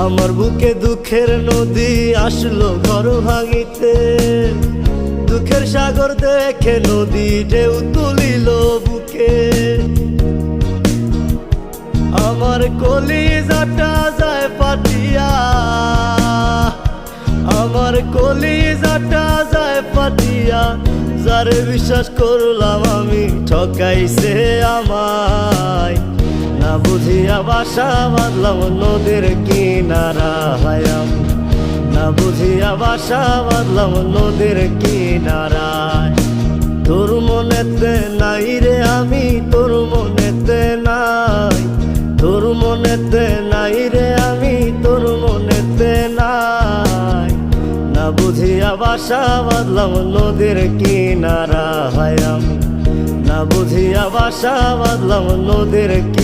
আমার বুকে দুঃখের নদী আসলো ঘর ভাঙিতে, দুঃখের সাগর দেখে নদী ঢেউ তুলিল বুকে। আমার কলিজাটা যায় ফাটিয়া, আমার কলিজাটা যায় ফাটিয়া, যারে বিশ্বাস করলাম আমি ঠকাইছে আমায়। না বুঝিয়া বাসা বাঁধলাম নদীর কিনারায়, না বুঝিয়া বাসা বাঁধলাম নদীর কিনারায়। তোর মনেতে নাই রে আমি, তোর মনেতে নাই, তোর মনেতে নাই রে আমি, তোর মনেতে নাই। না বুঝিয়া বাসা বাঁধলাম নদীর কিনারায়, না বুঝিয়া বাসা বাঁধলাম নদীর